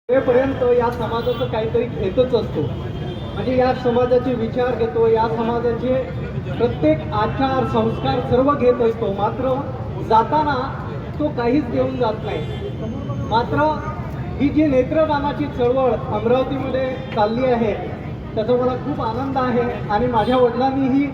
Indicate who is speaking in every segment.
Speaker 1: पर्यंत या समाजाचं काहीतरी घेतच असतो. म्हणजे या समाजाचे विचार घेतो, या समाजाचे प्रत्येक आचार संस्कार सर्व घेत असतो. मात्र जाताना तो काहीच घेऊन जात नाही. मात्र ही जी नेत्रदानाची चळवळ अमरावतीमध्ये चालली आहे त्याचा मला खूप आनंद आहे. आणि माझ्या वडिलांनीही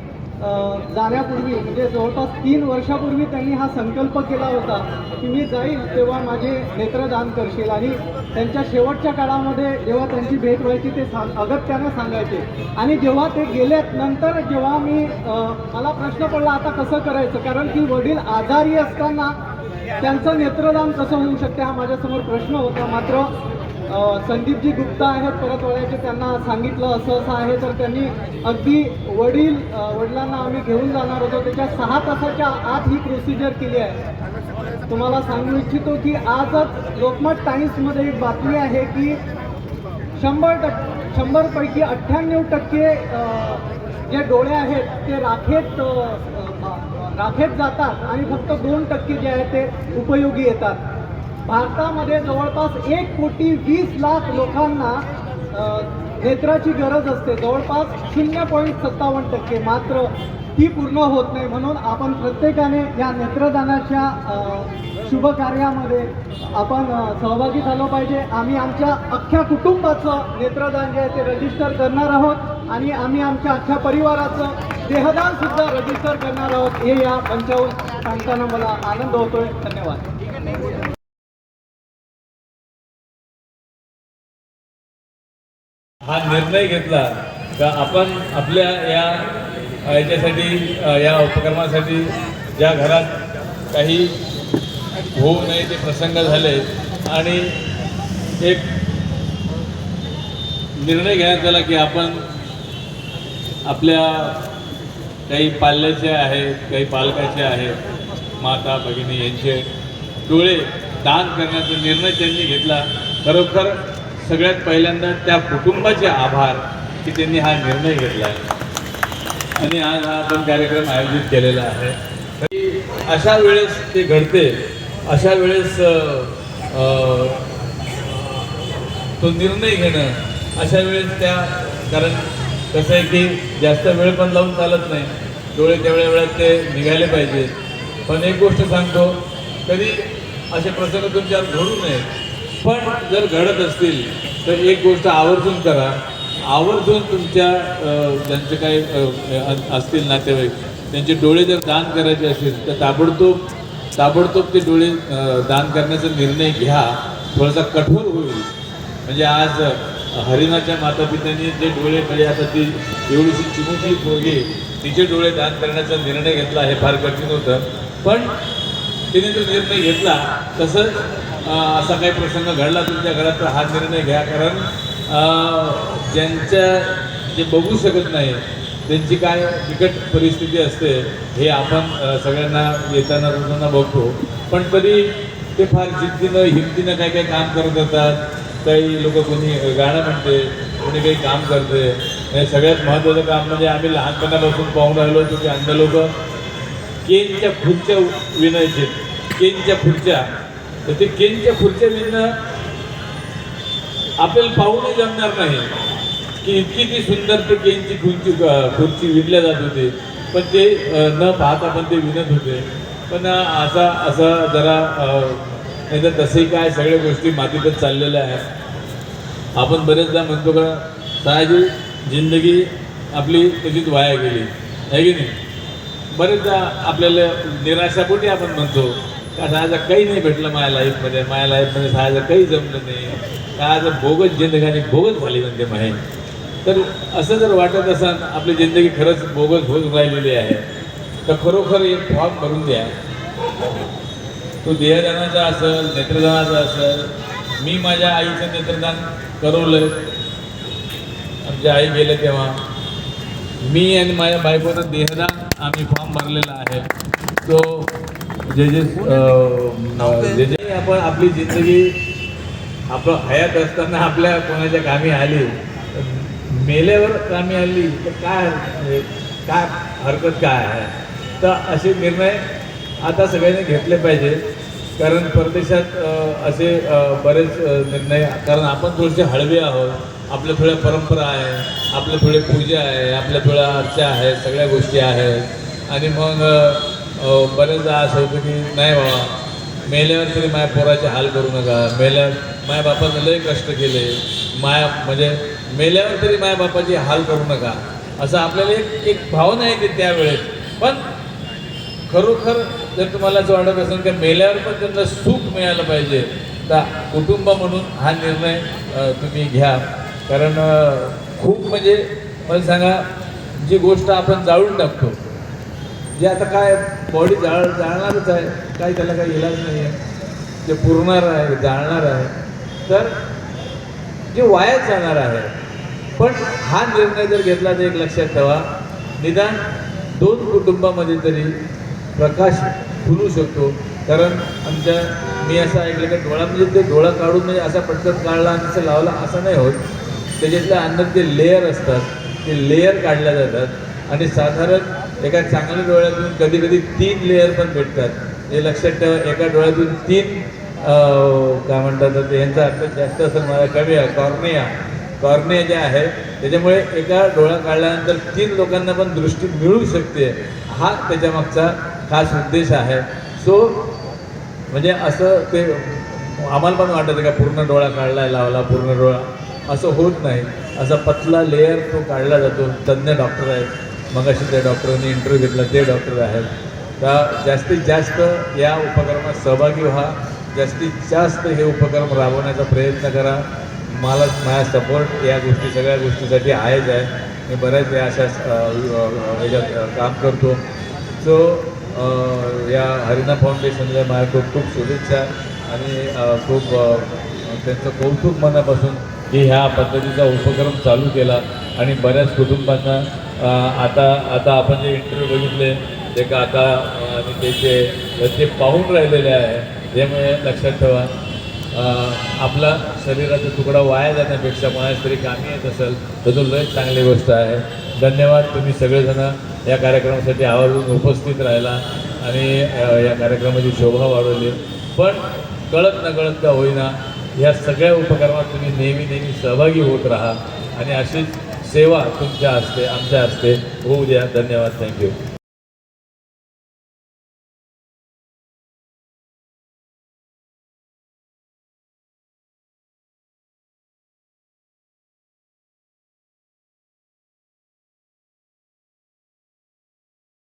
Speaker 1: जाण्यापूर्वी म्हणजे जवळपास 3 वर्षापूर्वी त्यांनी हा संकल्प केला होता की मी जाईल तेव्हा माझे नेत्रदान करशील. आणि त्यांच्या शेवटच्या काळामध्ये जेव्हा त्यांची भेट व्हायची ते अगत्यानं सांगायचे. आणि जेव्हा ते गेलेत नंतर जेव्हा मला प्रश्न पडला आता कसं करायचं, कारण की वडील आजारी असताना त्यांचं नेत्रदान कसं होऊ शकते हा माझ्यासमोर प्रश्न होता. मात्र संदीपजी गुप्ता आहेत परतवाड्याचे, त्यांना सांगितलं असं असं आहे. तर त्यांनी अगदी वडिलांना आम्ही घेऊन जाणार होतो त्याच्या 6 तासाच्या आत ही प्रोसिजर केली आहे. तुम्हाला सांगू इच्छितो की आजच लोकमत टाइम्समध्ये एक बातमी आहे की 100 पैकी 98% जे डोळे आहेत ते राखेत जातात आणि फक्त 2% जे आहेत ते उपयोगी येतात. भारतामध्ये जवळपास 1,20,00,000 लोकांना नेत्राची गरज असते, जवळपास 0.57%. मात्र ती पूर्ण होत नाही. म्हणून आपण प्रत्येकाने या नेत्रदानाच्या शुभ कार्यामध्ये आपण सहभागी झालो पाहिजे. आम्ही आमच्या अख्ख्या कुटुंबाचं नेत्रदान जे आहे ते रजिस्टर करणार आहोत आणि आम्ही आमच्या अख्ख्या परिवाराचं देहदान सुद्धा रजिस्टर करणार आहोत. हे या मंचावर सांगताना मला आनंद होतोय. धन्यवाद.
Speaker 2: हा निर्णय घेतला का आपण आपल्या याच्यासाठी या उपक्रमासाठी ज्या घरात काही होऊ नये ते प्रसंग झाले आणि एक निर्णय घेण्यात आला की आपण आपल्या काही पाल्याचे आहेत, काही पालकाचे आहेत, माता भगिनी यांचे डोळे दान करण्याचा निर्णय त्यांनी घेतला. खरोखर सगळ्यात पहिल्यांदा त्या कुटुंबाचे आभार की त्यांनी हा निर्णय घेतला आहे आणि आज हा आपण कार्यक्रम आयोजित केलेला आहे. अशा वेळेस ते घडते, अशा वेळेस तो निर्णय घेणं, अशा वेळेस कारण कसं आहे की जास्त वेळ पण लावून चालत नाही, डोळे तेवढ्या वेळात ते निघाले पाहिजेत. पण एक गोष्ट सांगतो, कधी असे प्रसंग तुमच्यावर घडू नयेत. पण जर घडत असतील तर एक गोष्ट आवर्जून करा, आवर्जून तुमच्या ज्यांचे काही असतील नातेवाईक त्यांचे डोळे जर दान करायचे असतील तर ताबडतोब ते डोळे दान करण्याचा निर्णय घ्या. थोडासा कठोर होईल. म्हणजे आज हरिणाच्या मातापित्यांनी जे डोळे म्हणजे आता ती एवढीशी चिमुकली पोरगी तिचे डोळे दान करण्याचा निर्णय घेतला, हे फार कठीण होतं. पण तिने जो निर्णय घेतला तसंच असा काही प्रसंग घडला तुमच्या घरात तर हा निर्णय घ्या. कारण जे बघू शकत नाही त्यांची काय बिकट परिस्थिती असते हे आपण सगळ्यांना येताना जाताना बघतो. पण तरी ते फार जिद्दीनं हिमतीनं काही काम करत असतात. काही लोक कोणी गाणं म्हणते, कोणी काही काम करते. हे सगळ्यात महत्त्वाचं काम म्हणजे आम्ही लहानपणापासून पाहून राहिलो होतो की अन्न लोक केनच्या खुर्च्या विणायचे, केनच्या खुर्च्या. तर ते केनच्या खुर्च्या विणणं आपल्याला पाहूनही जमणार नाही की इतकी ती सुंदर ते केनची खुर्ची विणल्या जात होती. पण ते न पाहता पण ते विणत होते. पण असं जरा नाही तर तसंही काय सगळ्या गोष्टी मातीतच चाललेल्या आहेत. आपण बरेचदा म्हणतो का साहजिक जिंदगी आपली तशीच वाया गेली आहे की नाही. बरेचदा आपल्याला निराशापोटी आपण म्हणतो का साहजिक काही नाही भेटलं माझ्या लाईफमध्ये साहजिक काही जमलं नाही का, आज बोगस जिंदगानी बोगस झाली म्हणते माहीत. तर असं जर वाटत असेल आपली जिंदगी खरंच बोगस होत राहिलेली आहे तर खरोखर एक फॉर्म भरून द्या. तो देहदानाचा असेल, नेत्रदानाचा असेल. मी माझ्या आईचं नेत्रदान करवलं. आमच्या आई गेलं तेव्हा मी आणि माझ्या बायकोनं देहदान आम्ही फॉर्म भरलेला आहे. तो जे आपण आपली जिंदगी आपण हयात असताना आपल्या कोणाच्या कामी आली, मेल्यावर कामी आली तर काय हरकत काय आहे. तर असे निर्णय आता सगळ्यांनी घेतले पाहिजे. कारण परदेशात असे बरेच निर्णय, कारण आपण थोडेसे हळवे आहोत, आपल्या थोड्या परंपरा आहे, आपल्या थोडे पूजा आहे, आपल्या थोड्या अर्चा आहे, सगळ्या गोष्टी आहेत. आणि मग बरेचदा असं होतं की नाही बाबा, मेल्यावर तरी माया पोराचे हाल करू नका, मेल्यावर माया बापानं लय कष्ट केले, म्हणजे मेल्यावर तरी माया बापाचे हाल करू नका, असं आपल्याला एक भावना येते त्यावेळेस. पण खरोखर जर तुम्हाला असं वाटत असेल की मेल्यावर पण त्यांना सुख मिळालं पाहिजे, तर कुटुंब म्हणून हा निर्णय तुम्ही घ्या. कारण खूप म्हणजे मला सांगा, जी गोष्ट आपण जाळून टाकतो, जे आता काय बॉडी जाळणारच आहे, काही त्याला काही इलाज नाही आहे, जे पुरणार आहे, जाळणार आहे, तर जे वायाच जाणार आहे. पण हा निर्णय जर घेतला तर एक लक्षात ठेवा, निदान 2 कुटुंबामध्ये तरी प्रकाश फुलू शकतो. कारण मी असं ऐकलं की डोळा म्हणजे ते डोळा काढून म्हणजे असा पटकन काढला आणि असं लावला असं नाही होत. त्याच्यातल्या अंदर जे लेयर असतात ते लेयर काढल्या जातात आणि साधारण एका चांगल्या डोळ्यातून कधी कधी 3 लेयर पण भेटतात. हे लक्षात ठेवा, एका डोळ्यातून 3 काय म्हणतात, यांचा अर्थ जास्त असेल, मला कमी आहे, कॉर्निया जे आहे, त्याच्यामुळे एका डोळा काढल्यानंतर 3 लोकांना पण दृष्टी मिळू शकते. हा त्याच्यामागचा खास उद्देश आहे. सो म्हणजे असं ते आम्हाला पण वाटतं का पूर्ण डोळा काढला लावला पूर्ण डोळा, असं होत नाही. असा पतला लेअर तो काढला जातो. तज्ज्ञ डॉक्टर आहेत, मग अशी त्या डॉक्टरांनी इंटरव्ह्यू घेतला, ते डॉक्टर आहेत. तर जास्तीत जास्त या उपक्रमात सहभागी व्हा, जास्तीत जास्त हे उपक्रम राबवण्याचा प्रयत्न करा. माझा सपोर्ट या सगळ्या गोष्टीसाठी आहेच आहे. मी बऱ्याच या अशा ह्याच्यात काम करतो. सो या हरिना फाउंडेशनला माझ्या खूप खूप शुभेच्छा आणि खूप त्यांचं कौतुक मनापासून की ह्या पद्धतीचा उपक्रम चालू केला आणि बऱ्याच कुटुंबांना आता आपण जे इंटरव्ह्यू बघितले ते का आता आणि ते पाहून राहिलेले आहे. त्यामुळे लक्षात ठेवा, आपला शरीराचा तुकडा वाया जाण्यापेक्षा कोणाच तरी कामी येत असेल तर तो लय चांगली गोष्ट आहे. धन्यवाद. तुम्ही सगळेजण या कार्यक्रमासाठी आवर्जून उपस्थित राहिला आणि या कार्यक्रमाची शोभा वाढवली. पण कळत नकळत का होईना ह्या सगळ्या उपक्रमात तुम्ही नेहमी सहभागी होत राहा आणि अशीच सेवा तुमच्या हस्ते आमच्या हस्ते होऊ द्या. धन्यवाद. थँक्यू.